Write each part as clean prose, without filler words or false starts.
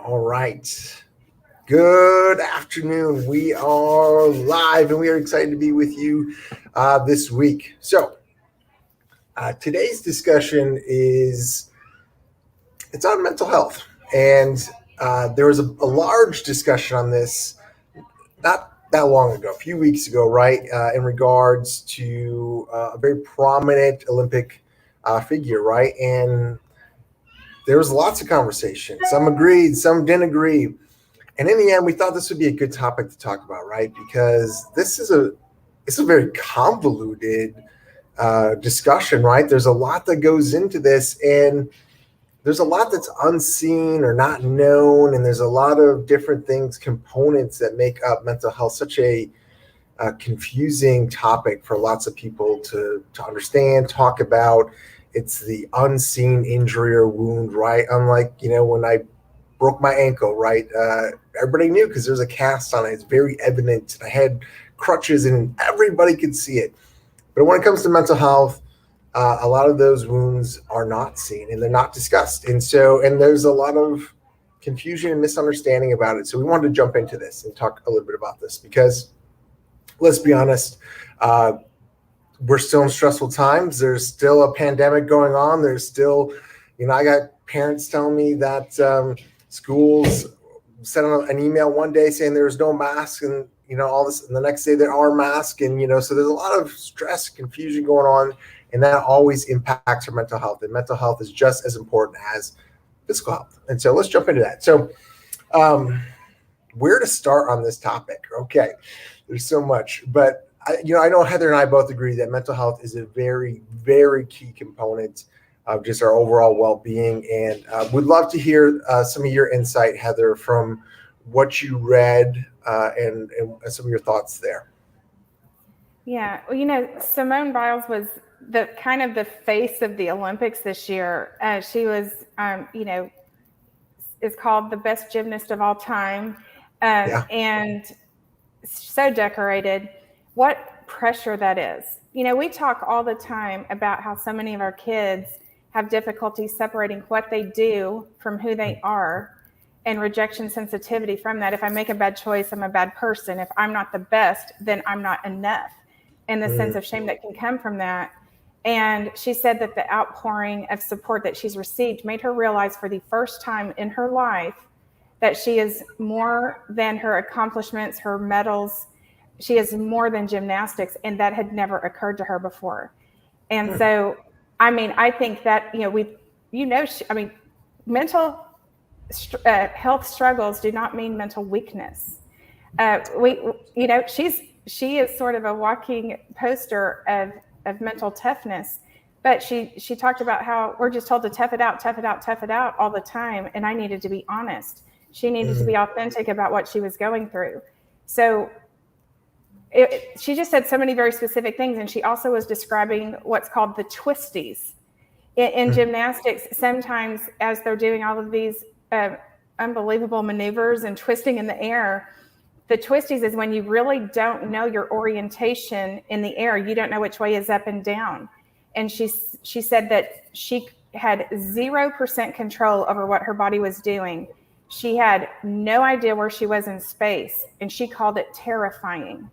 All right. Good afternoon. We are live and we are excited to be with you this week. Today's discussion it's on mental health. And there was a large discussion on this not that long ago, a few weeks ago, right, in regards to a very prominent Olympic figure, right? And there was lots of conversation. Some agreed, some didn't agree. And in the end, we thought this would be a good topic to talk about, right? Because it's a very convoluted discussion, right? There's a lot that goes into this, and there's a lot that's unseen or not known, and there's a lot of different things, components that make up mental health such a confusing topic for lots of people to understand, talk about. It's the unseen injury or wound, right? Unlike when I broke my ankle, right? Everybody knew because there's a cast on it. It's very evident. I had crutches and everybody could see it. But when it comes to mental health, a lot of those wounds are not seen and they're not discussed. And there's a lot of confusion and misunderstanding about it. So we wanted to jump into this and talk a little bit about this because let's be honest, we're still in stressful times. There's still a pandemic going on. There's still, I got parents telling me that schools sent an email one day saying there's no mask and all this, and the next day there are masks, and so there's a lot of stress, confusion going on, and that always impacts our mental health. And mental health is just as important as physical health. And so let's jump into that. So where to start on this topic? Okay, there's so much, but I know Heather and I both agree that mental health is a very, very key component of just our overall well-being. And we'd love to hear some of your insight, Heather, from what you read and some of your thoughts there. Yeah, well, Simone Biles was the face of the Olympics this year. She was, is called the best gymnast of all time, and so decorated. What pressure that is. We talk all the time about how so many of our kids have difficulty separating what they do from who they are, and rejection sensitivity from that. If I make a bad choice, I'm a bad person. If I'm not the best, then I'm not enough. And the sense of shame that can come from that. And she said that the outpouring of support that she's received made her realize for the first time in her life that she is more than her accomplishments, her medals. She is more than gymnastics, and that had never occurred to her before. And so, I think that, mental health struggles do not mean mental weakness. She is sort of a walking poster of mental toughness, but she talked about how we're just told to tough it out all the time. And I needed to be honest. She needed to be authentic about what she was going through. So she just said so many very specific things. And she also was describing what's called the twisties in gymnastics. Sometimes as they're doing all of these unbelievable maneuvers and twisting in the air, the twisties is when you really don't know your orientation in the air. You don't know which way is up and down. And she said that she had 0% control over what her body was doing. She had no idea where she was in space, and she called it terrifying.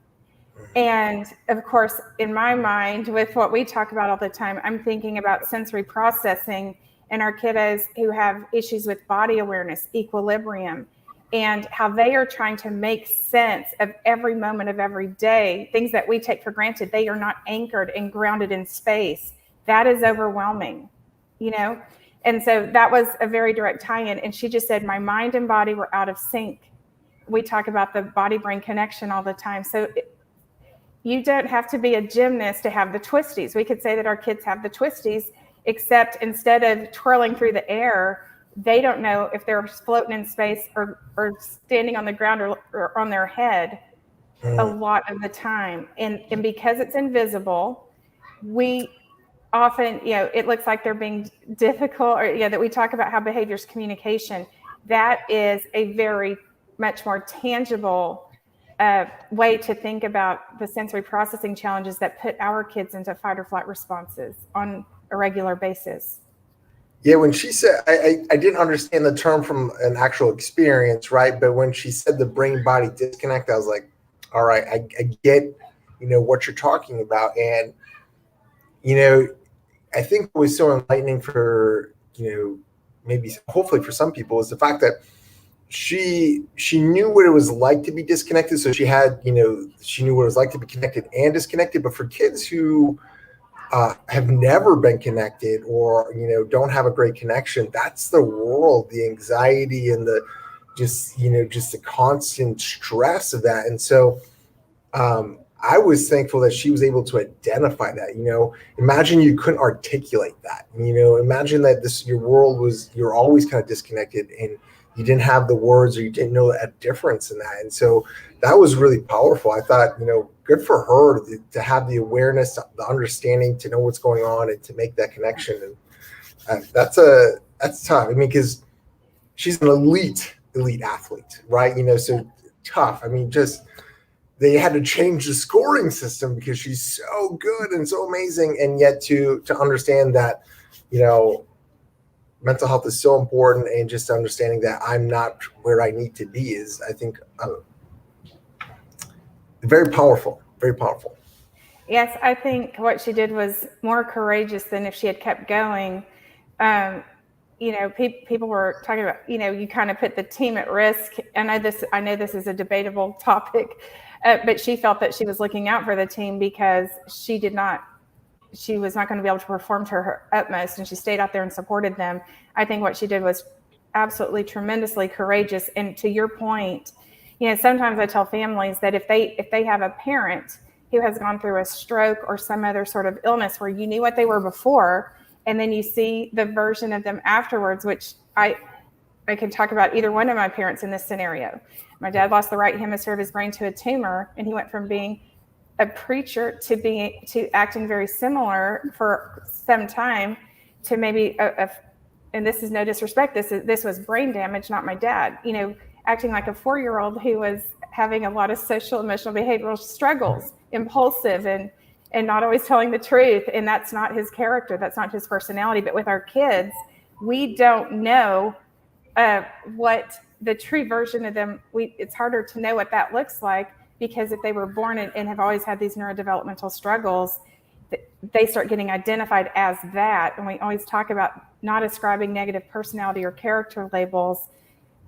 And of course, in my mind, with what we talk about all the time, I'm thinking about sensory processing and our kiddos who have issues with body awareness, equilibrium, and how they are trying to make sense of every moment of every day, things that we take for granted. They are not anchored and grounded in space. That is overwhelming, And so that was a very direct tie-in. And she just said, my mind and body were out of sync. We talk about the body-brain connection all the time. So you don't have to be a gymnast to have the twisties. We could say that our kids have the twisties, except instead of twirling through the air, they don't know if they're floating in space or standing on the ground or on their head a lot of the time. And because it's invisible, we often, it looks like they're being difficult, or that we talk about how behavior is communication. That is a very much more tangible way to think about the sensory processing challenges that put our kids into fight or flight responses on a regular basis. Yeah, when she said, I didn't understand the term from an actual experience, right? But when she said the brain body disconnect, I was like, all right, I get, what you're talking about. And, you know, I think what was so enlightening for, maybe hopefully for some people is the fact that she knew what it was like to be disconnected. So she had, she knew what it was like to be connected and disconnected. But for kids who have never been connected or don't have a great connection, that's the world, the anxiety and the just the constant stress of that. And so I was thankful that she was able to identify that. Imagine you couldn't articulate that. Imagine that your world was, you're always kind of disconnected and you didn't have the words or you didn't know a difference in that. And so that was really powerful. I thought, good for her to have the awareness, the understanding, to know what's going on and to make that connection. And that's tough. I mean, because she's an elite athlete, right? So tough. I mean, just they had to change the scoring system because she's so good and so amazing. And yet to understand that, mental health is so important, and just understanding that I'm not where I need to be is, I think, very powerful, very powerful. Yes, I think what she did was more courageous than if she had kept going. People were talking about, you kind of put the team at risk. I know this is a debatable topic, but she felt that she was looking out for the team because she was not going to be able to perform to her utmost, and she stayed out there and supported them. I think what she did was absolutely tremendously courageous. And to your point, sometimes I tell families that if they have a parent who has gone through a stroke or some other sort of illness where you knew what they were before, and then you see the version of them afterwards, which I can talk about either one of my parents in this scenario. My dad lost the right hemisphere of his brain to a tumor, and he went from being a preacher to acting very similar for some time to maybe and this is no disrespect, this was brain damage, not my dad, acting like a 4-year-old who was having a lot of social, emotional, behavioral struggles, impulsive and not always telling the truth. And that's not his character, that's not his personality. But with our kids, we don't know what the true version of them, it's harder to know what that looks like, because if they were born and have always had these neurodevelopmental struggles, they start getting identified as that. And we always talk about not ascribing negative personality or character labels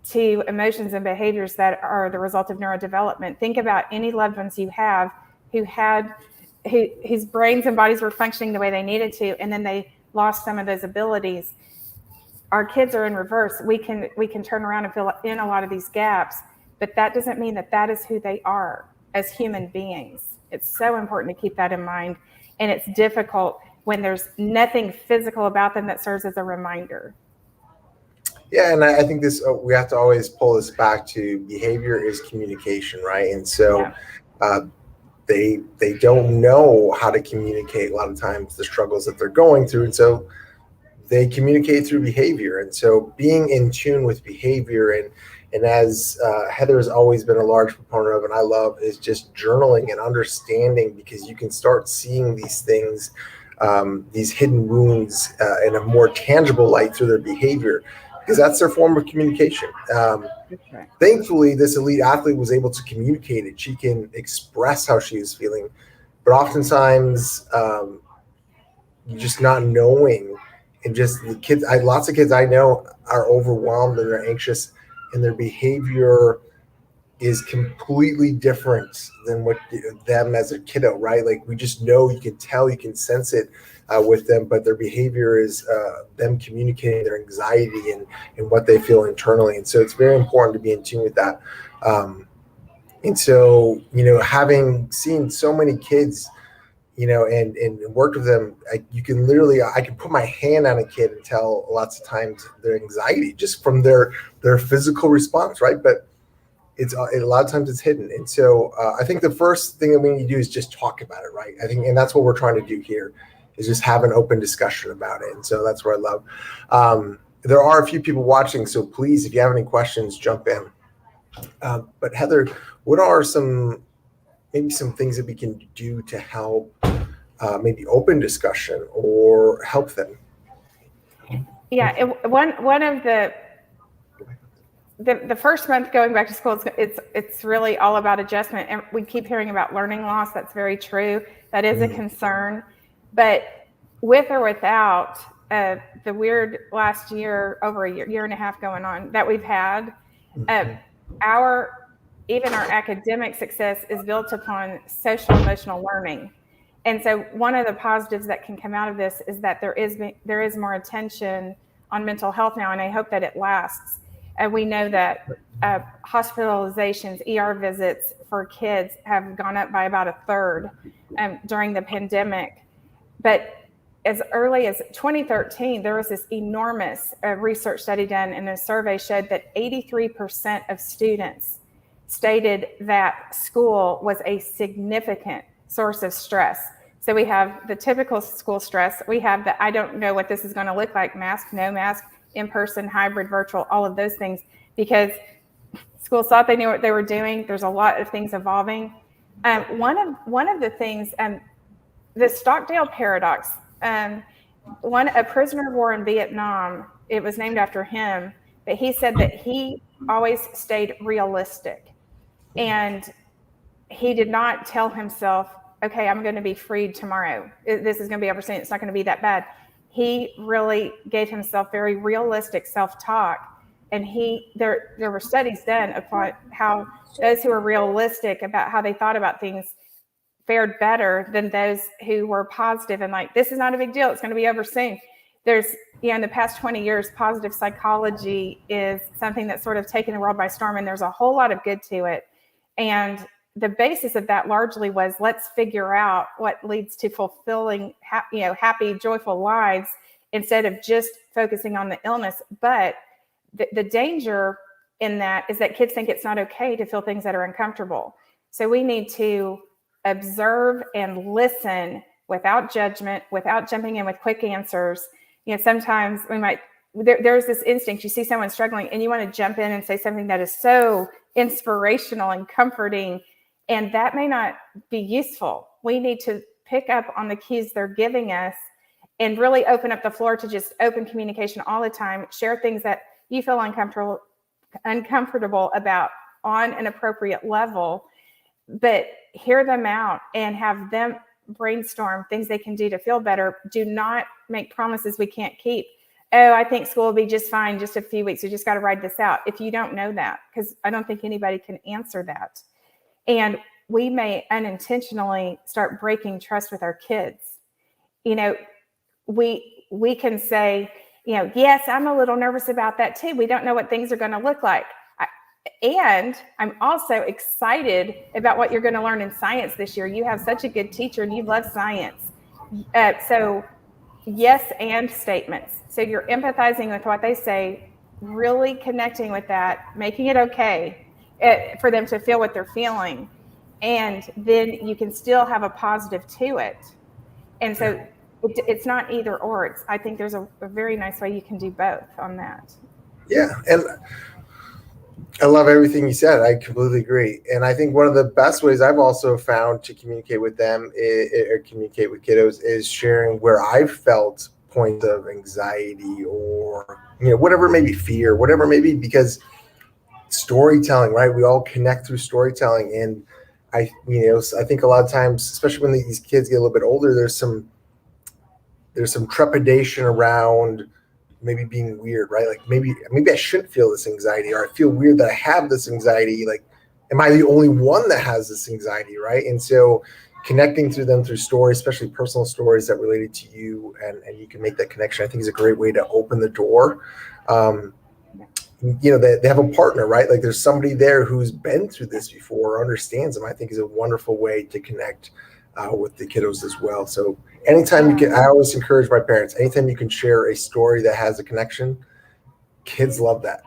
to emotions and behaviors that are the result of neurodevelopment. Think about any loved ones you have whose brains and bodies were functioning the way they needed to, and then they lost some of those abilities. Our kids are in reverse. We can turn around and fill in a lot of these gaps, but that doesn't mean that is who they are as human beings. It's so important to keep that in mind. And it's difficult when there's nothing physical about them that serves as a reminder. Yeah, and I think we have to always pull this back to behavior is communication, right? And so they don't know how to communicate a lot of times the struggles that they're going through. And so they communicate through behavior. And so being in tune with behavior and as Heather has always been a large proponent of, and I love, is just journaling and understanding, because you can start seeing these things, these hidden wounds in a more tangible light through their behavior, because that's their form of communication. Thankfully, this elite athlete was able to communicate it. She can express how she is feeling, but oftentimes just not knowing, and just the kids, lots of kids I know are overwhelmed and they're anxious, and their behavior is completely different than what them as a kiddo, right? Like, we just know, you can tell, you can sense it with them, but their behavior is them communicating their anxiety and what they feel internally. And so it's very important to be in tune with that. And so, having seen so many kids, and worked with them, I can put my hand on a kid and tell lots of times their anxiety just from their physical response, right? But a lot of times it's hidden. And so I think the first thing that we need to do is just talk about it, right? I think, and that's what we're trying to do here, is just have an open discussion about it. And so that's what I love. There are a few people watching, so please, if you have any questions, jump in. But Heather, what are maybe some things that we can do to help maybe open discussion or help them? Yeah, one of the first month going back to school, it's really all about adjustment, and we keep hearing about learning loss. That's very true. That is a concern, but with or without the weird last year, over a year and a half going on that we've had, even our academic success is built upon social emotional learning. And so one of the positives that can come out of this is that there is more attention on mental health now, and I hope that it lasts. And we know that hospitalizations, ER visits for kids have gone up by about a third during the pandemic. But as early as 2013, there was this enormous research study done, and a survey showed that 83% of students stated that school was a significant source of stress. So we have the typical school stress. We have the I don't know what this is going to look like, mask, no mask, in-person, hybrid, virtual, all of those things, because schools thought they knew what they were doing. There's a lot of things evolving. One of the things, the Stockdale paradox, a prisoner of war in Vietnam, it was named after him, but he said that he always stayed realistic. And he did not tell himself, okay, I'm going to be freed tomorrow. This is going to be over soon. It's not going to be that bad. He really gave himself very realistic self-talk. And there were studies done upon how those who were realistic about how they thought about things fared better than those who were positive and like, this is not a big deal. It's going to be over soon. There's, in the past 20 years, positive psychology is something that's sort of taken the world by storm. And there's a whole lot of good to it. And the basis of that largely was, let's figure out what leads to fulfilling, happy, joyful lives instead of just focusing on the illness. But the danger in that is that kids think it's not okay to feel things that are uncomfortable. So we need to observe and listen without judgment, without jumping in with quick answers. Sometimes there's this instinct, you see someone struggling and you want to jump in and say something that is so inspirational and comforting, and that may not be useful. We need to pick up on the cues they're giving us and really open up the floor to just open communication all the time. Share things that you feel uncomfortable about on an appropriate level, but hear them out and have them brainstorm things they can do to feel better. Do not make promises we can't keep. Oh, I think school will be just fine, just a few weeks. We just got to ride this out. If you don't know that, because I don't think anybody can answer that. And we may unintentionally start breaking trust with our kids. We can say, yes, I'm a little nervous about that too. We don't know what things are going to look like. And I'm also excited about what you're going to learn in science this year. You have such a good teacher and you love science. So yes and statements. So you're empathizing with what they say, really connecting with that, making it okay for them to feel what they're feeling. And then you can still have a positive to it. And so it's not either or. I think there's a very nice way you can do both on that. Yeah. And I love everything you said. I completely agree. And I think one of the best ways I've also found to communicate with them or communicate with kiddos is sharing where I've felt points of anxiety or, whatever it may be, fear, whatever it may be, because storytelling, right? We all connect through storytelling. And I think a lot of times, especially when these kids get a little bit older, there's some trepidation around maybe being weird, right? Like maybe I shouldn't feel this anxiety, or I feel weird that I have this anxiety. Like, am I the only one that has this anxiety, right? And so connecting through them through stories, especially personal stories that related to you, and you can make that connection, I think is a great way to open the door. They have a partner, right? Like there's somebody there who's been through this before or understands them, I think is a wonderful way to connect with the kiddos as well. So anytime you can, I always encourage my parents, anytime you can share a story that has a connection, kids love that.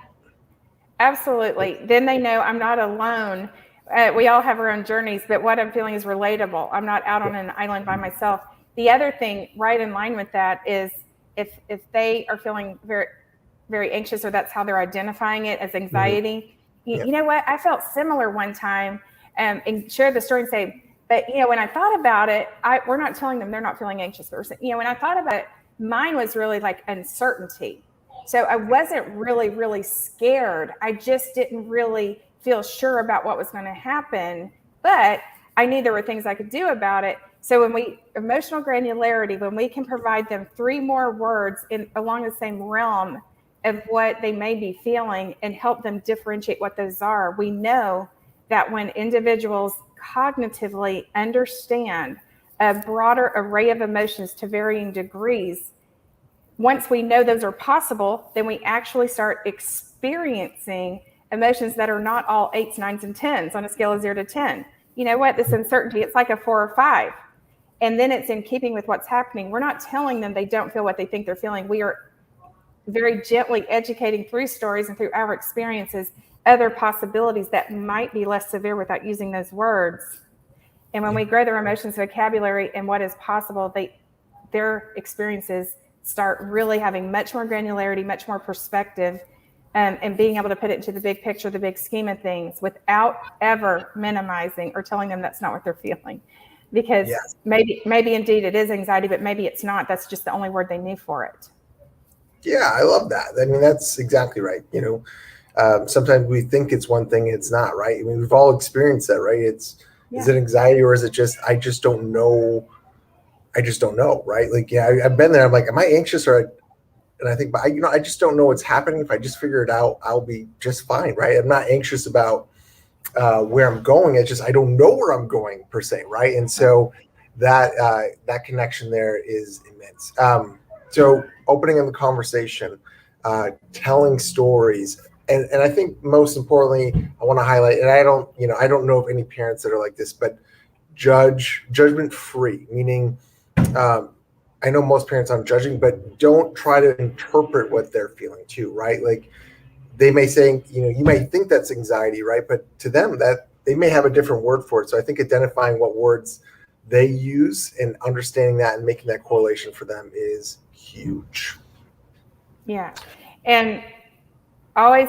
Absolutely. Then they know I'm not alone. We all have our own journeys, but what I'm feeling is relatable. I'm not out on an island by myself. The other thing right in line with that is if they are feeling very, very anxious, or that's how they're identifying it as anxiety, you know what? I felt similar one time, and share the story and say, but when I thought about it, we're not telling them they're not feeling anxious. But when I thought about it, mine was really like uncertainty. So I wasn't really scared. I just didn't really feel sure about what was going to happen, but I knew there were things I could do about it. So emotional granularity, when we can provide them 3 more words along the same realm of what they may be feeling and help them differentiate what those are, we know that when individuals cognitively understand a broader array of emotions to varying degrees, once we know those are possible, then we actually start experiencing emotions that are not all 8s, 9s, and 10s on a scale of 0 to 10. You know what? This uncertainty, it's like a 4 or 5. And then it's in keeping with what's happening. We're not telling them they don't feel what they think they're feeling. We are very gently educating through stories and through our experiences other possibilities that might be less severe without using those words. And when we grow their emotions vocabulary and what is possible, their experiences start really having much more granularity, much more perspective, and being able to put it into the big picture, the big scheme of things, without ever minimizing or telling them that's not what they're feeling. Because maybe indeed it is anxiety, but maybe it's not. That's just the only word they knew for it. Yeah, I love that. I mean, that's exactly right. Sometimes we think it's one thing, it's not, right? I mean, we've all experienced that, right? Is it anxiety, or is it just, I just don't know, right? Like, yeah, I've been there. I'm like, am I anxious, and I think, but I just don't know what's happening. If I just figure it out, I'll be just fine, right? I'm not anxious about where I'm going. It's just, I don't know where I'm going per se, right? And so that connection there is immense. So opening in the conversation, telling stories, and I think most importantly, I want to highlight, and I don't know of any parents that are like this, but judgment free, meaning I know most parents aren't judging, but don't try to interpret what they're feeling too, right? Like, they may say, you might think that's anxiety, right? But to them, that they may have a different word for it. So I think identifying what words they use and understanding that and making that correlation for them is huge. Yeah. And always,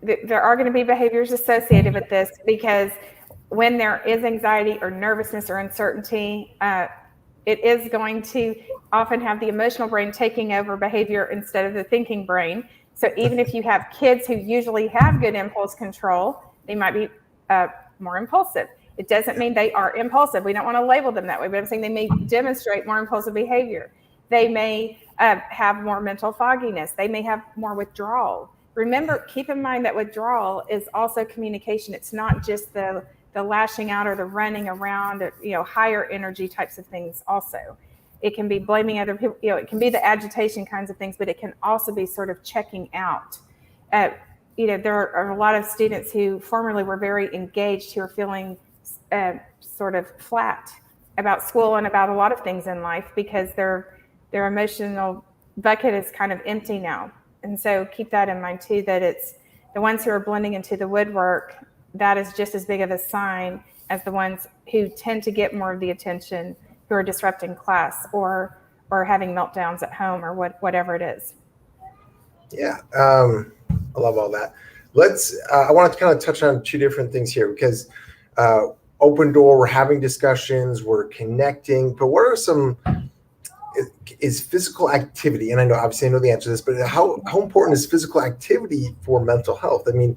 there are going to be behaviors associated with this, because when there is anxiety or nervousness or uncertainty, it is going to often have the emotional brain taking over behavior instead of the thinking brain. So even if you have kids who usually have good impulse control, they might be more impulsive. It doesn't mean they are impulsive. We don't want to label them that way, but I'm saying they may demonstrate more impulsive behavior. They may have more mental fogginess. They may have more withdrawal. Remember, keep in mind that withdrawal is also communication. It's not just the lashing out or the running around, higher energy types of things also. It can be blaming other people, it can be the agitation kinds of things, but it can also be sort of checking out. There are a lot of students who formerly were very engaged who are feeling sort of flat about school and about a lot of things in life because their emotional bucket is kind of empty now. And so keep that in mind too, that it's the ones who are blending into the woodwork, that is just as big of a sign as the ones who tend to get more of the attention, who are disrupting class or having meltdowns at home or whatever it is. Yeah, I love all that. I want to kind of touch on 2 different things here, because open door, we're having discussions, we're connecting, but what are some, is physical activity, and I know the answer to this, but how important is physical activity for mental health? I mean,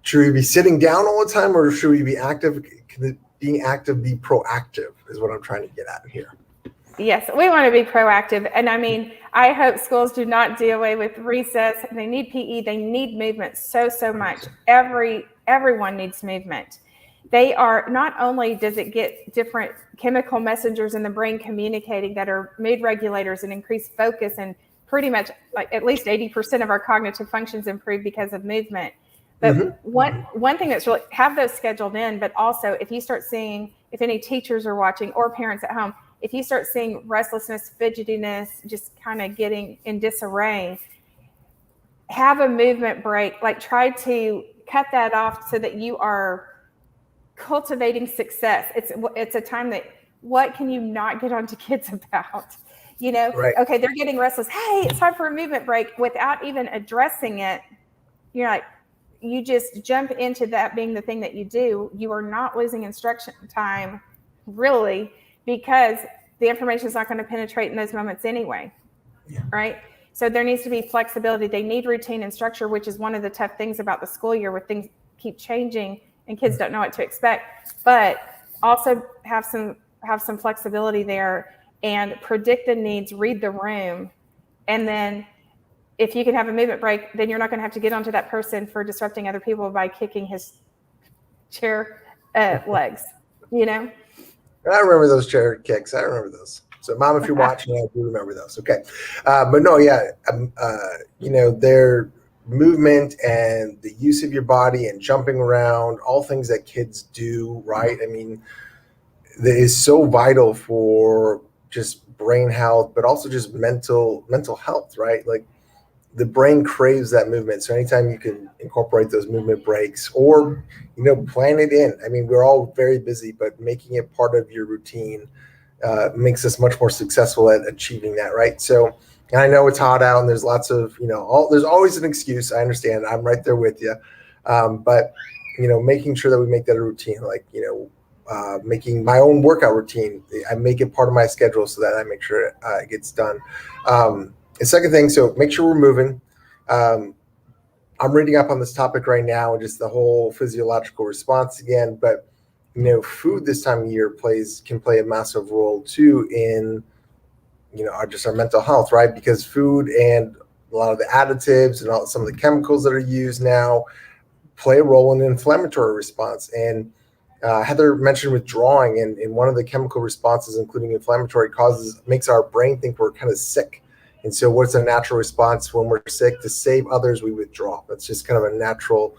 should we be sitting down all the time, or should we be active? Can being active be proactive is what I'm trying to get at here. Yes, we want to be proactive. And I mean, I hope schools do not do away with recess. They need PE. They need movement so much. Everyone needs movement. They are, not only does it get different chemical messengers in the brain communicating that are mood regulators and increase focus, and pretty much like at least 80% of our cognitive functions improve because of movement. But one thing that's really, have those scheduled in, but also if you start seeing, if any teachers are watching or parents at home, if you start seeing restlessness, fidgetiness, just kind of getting in disarray, have a movement break, like try to cut that off so that you are cultivating success. It's a time that, what can you not get onto kids about? Right. Okay, they're getting restless. Hey, it's time for a movement break. Without even addressing it, you're like, you just jump into that being the thing that you do. You are not losing instruction time, really, because the information is not going to penetrate in those moments anyway, right? So there needs to be flexibility. They need routine and structure, which is one of the tough things about the school year, where things keep changing and kids don't know what to expect. But also have some flexibility there and predict the needs, read the room, and then if you can have a movement break, then you're not going to have to get onto that person for disrupting other people by kicking his chair legs, you know? I remember those chair kicks. I remember those. So, Mom, if you're watching, I do remember those. Okay. But no, yeah, their movement and the use of your body and jumping around, all things that kids do, right? I mean, that is so vital for just brain health, but also just mental health, right? Like the brain craves that movement. So anytime you can incorporate those movement breaks or, plan it in. I mean, we're all very busy, but making it part of your routine makes us much more successful at achieving that, right? So, and I know it's hot out and there's lots of, there's always an excuse. I understand. I'm right there with you. But, making sure that we make that a routine, like, making my own workout routine. I make it part of my schedule so that I make sure it gets done. The second thing, so make sure we're moving. I'm reading up on this topic right now and just the whole physiological response again. But food this time of year can play a massive role too in our mental health, right? Because food and a lot of the additives and some of the chemicals that are used now play a role in the inflammatory response. And Heather mentioned withdrawing, and one of the chemical responses, including inflammatory causes, makes our brain think we're kind of sick. And so what's a natural response when we're sick? To save others, we withdraw. That's just kind of a natural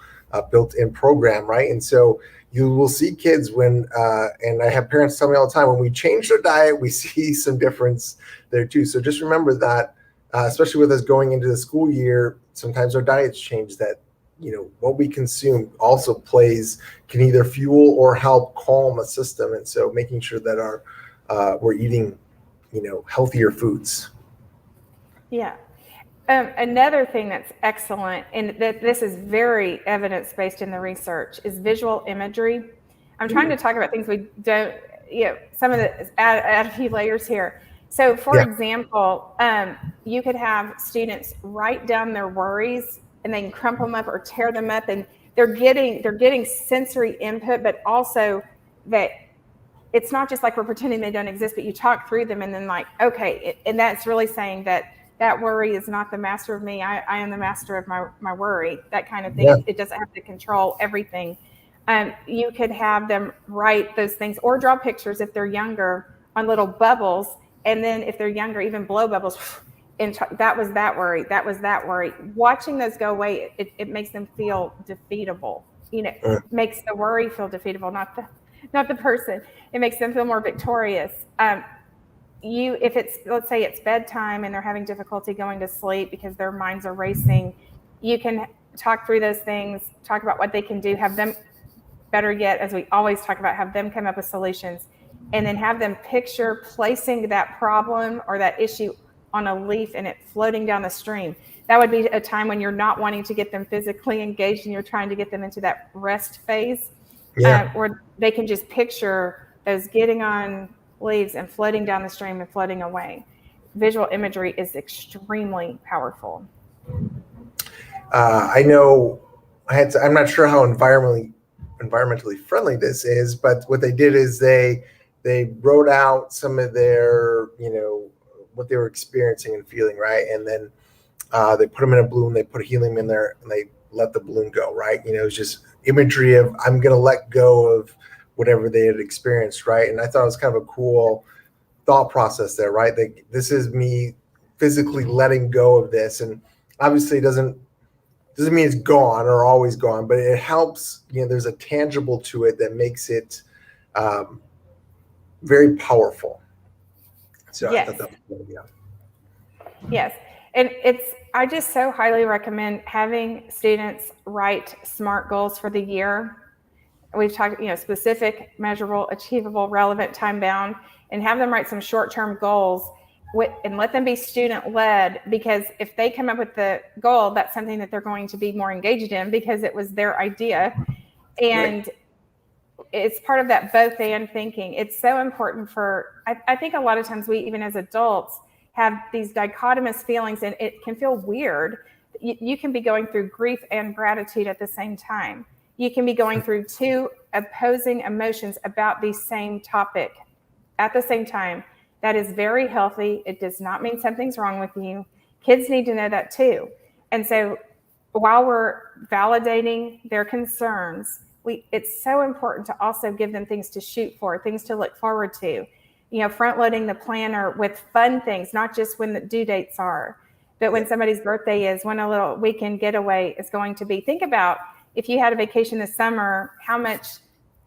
built-in program, right? And so you will see kids and I have parents tell me all the time, when we change their diet, we see some difference there too. So just remember that, especially with us going into the school year, sometimes our diets change, that what we consume also can either fuel or help calm a system. And so making sure that we're eating, healthier foods. Yeah. Another thing that's excellent, and that this is very evidence-based in the research, is visual imagery. I'm trying to talk about things we don't, some of the, add a few layers here. So for example, you could have students write down their worries and they can crumple them up or tear them up, and they're getting sensory input, but also that it's not just like we're pretending they don't exist, but you talk through them and then like, okay, and that's really saying that worry is not the master of me. I am the master of my worry, that kind of thing. Yeah. It doesn't have to control everything. You could have them write those things or draw pictures if they're younger on little bubbles. And then if they're younger, even blow bubbles. And that was that worry. That was that worry. Watching those go away, it makes them feel defeatable. Makes the worry feel defeatable, not the person. It makes them feel more victorious. If it's, let's say it's bedtime and they're having difficulty going to sleep because their minds are racing, you can talk through those things, talk about what they can do, have them, better yet, as we always talk about, have them come up with solutions, and then have them picture placing that problem or that issue on a leaf and it floating down the stream. That would be a time when you're not wanting to get them physically engaged and you're trying to get them into that rest phase, where they can just picture those getting on leaves and floating down the stream and floating away. Visual imagery is extremely powerful. I know I'm not sure how environmentally friendly this is, but what they did is they wrote out some of their, what they were experiencing and feeling, right? And then they put them in a balloon, they put helium in there, and they let the balloon go, right? It's just imagery of, I'm going to let go of whatever they had experienced, right? And I thought it was kind of a cool thought process there, right? This is me physically letting go of this, and obviously it doesn't mean it's gone or always gone, but it helps. There's a tangible to it that makes it very powerful. So yes. I thought that was good. Yes, and I just so highly recommend having students write SMART goals for the year. We've talked, specific, measurable, achievable, relevant, time-bound, and have them write some short-term goals and let them be student-led, because if they come up with the goal, that's something that they're going to be more engaged in because it was their idea. And it's part of that both and thinking. It's so important I think a lot of times we, even as adults, have these dichotomous feelings, and it can feel weird. You can be going through grief and gratitude at the same time. You can be going through two opposing emotions about the same topic at the same time. That is very healthy. It does not mean something's wrong with you. Kids need to know that too. And so while we're validating their concerns, it's so important to also give them things to shoot for, things to look forward to. Front loading the planner with fun things, not just when the due dates are, but when somebody's birthday is, when a little weekend getaway is going to be. Think about if you had a vacation this summer, how much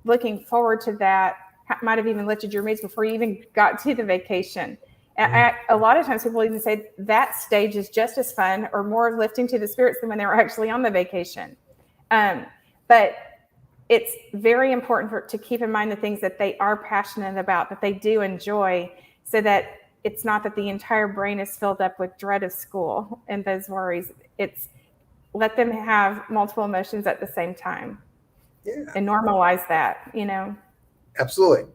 looking forward to that might have even lifted your moods before you even got to the vacation. A lot of times people even say that stage is just as fun or more lifting to the spirits than when they were actually on the vacation. But it's very important to keep in mind the things that they are passionate about, that they do enjoy, so that it's not that the entire brain is filled up with dread of school and those worries. It's let them have multiple emotions at the same time and normalize that, Absolutely.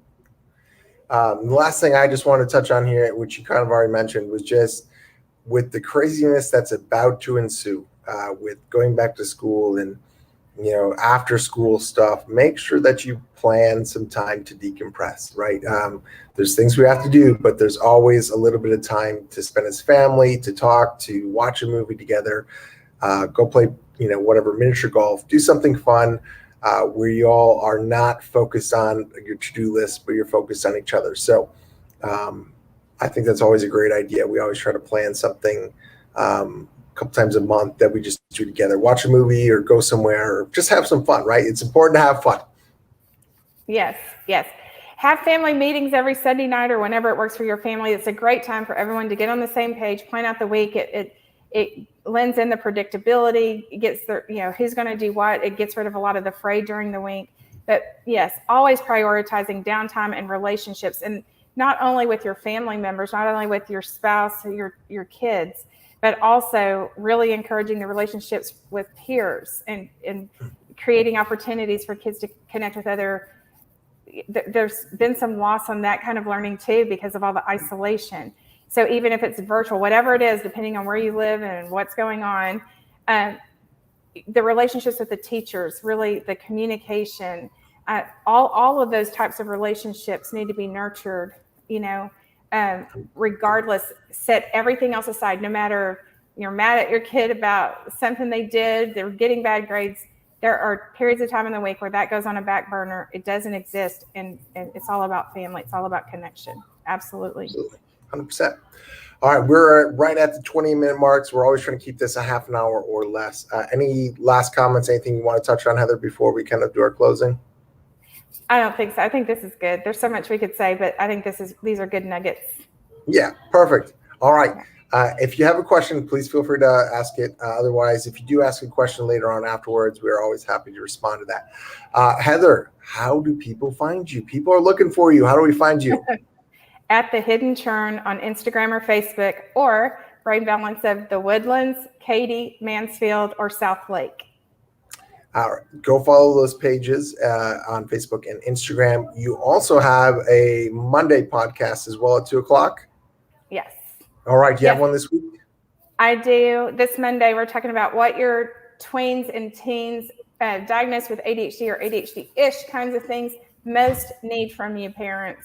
The last thing I just want to touch on here, which you kind of already mentioned, was just with the craziness that's about to ensue with going back to school and, after school stuff, make sure that you plan some time to decompress, right? There's things we have to do, but there's always a little bit of time to spend as family, to talk, to watch a movie together, go play, whatever, miniature golf, do something fun. Where you all are not focused on your to-do list, but you're focused on each other. So I think that's always a great idea. We always try to plan something a couple times a month that we just do together, watch a movie or go somewhere or just have some fun, right? It's important to have fun. Yes. Have family meetings every Sunday night or whenever it works for your family. It's a great time for everyone to get on the same page, plan out the week. It lends in the predictability. It gets who's going to do what. It gets rid of a lot of the fray during the week. But yes, always prioritizing downtime and relationships, and not only with your family members, not only with your spouse or your kids, but also really encouraging the relationships with peers and creating opportunities for kids to connect with other. There's been some loss on that kind of learning too because of all the isolation. So even if it's virtual, whatever it is, depending on where you live and what's going on, the relationships with the teachers, really the communication, all of those types of relationships need to be nurtured, regardless, set everything else aside. No matter you're mad at your kid about something they did, they're getting bad grades. There are periods of time in the week where that goes on a back burner. It doesn't exist. And it's all about family. It's all about connection. Absolutely. 100%. All right. We're right at the 20-minute marks. We're always trying to keep this a half an hour or less. Any last comments, anything you want to touch on, Heather, before we kind of do our closing? I don't think so. I think this is good. There's so much we could say, but I think these are good nuggets. Yeah, perfect. All right. If you have a question, please feel free to ask it. Otherwise, if you do ask a question later on afterwards, we're always happy to respond to that. Heather, how do people find you? People are looking for you. How do we find you? At The Hidden Churn on Instagram or Facebook, or Brain Balance of the Woodlands, Katy, Mansfield, or South Lake. Go follow those pages on Facebook and Instagram. You also have a Monday podcast as well at 2:00. Yes. All right. Do you have one this week? I do. This Monday, we're talking about what your tweens and teens diagnosed with ADHD or ADHD-ish kinds of things most need from you parents.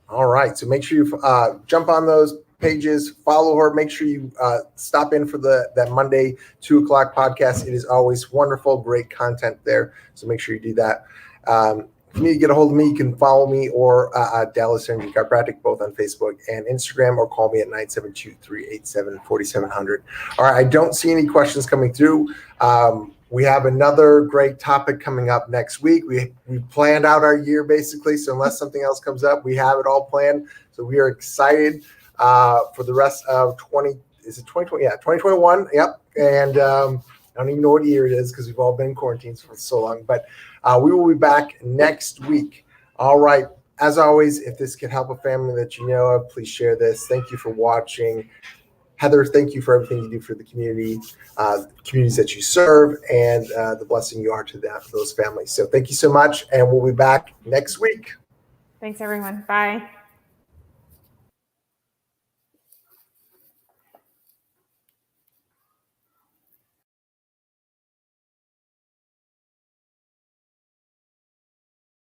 All right. So make sure you jump on those pages, follow her. Make sure you stop in for that Monday 2:00 podcast. It is always wonderful, great content there. So make sure you do that. If you need to get a hold of me, you can follow me or Dallas Energy Chiropractic, both on Facebook and Instagram, or call me at 972-387-4700. All right. I don't see any questions coming through. We have another great topic coming up next week. We planned out our year basically. So unless something else comes up, we have it all planned. So we are excited for the rest of 2020? Yeah, 2021. Yep. And I don't even know what year it is because we've all been quarantined for so long, but we will be back next week. All right. As always, if this can help a family that you know of, please share this. Thank you for watching. Heather, thank you for everything you do for the community, communities that you serve, and the blessing you are to those families. So thank you so much, and we'll be back next week. Thanks, everyone. Bye.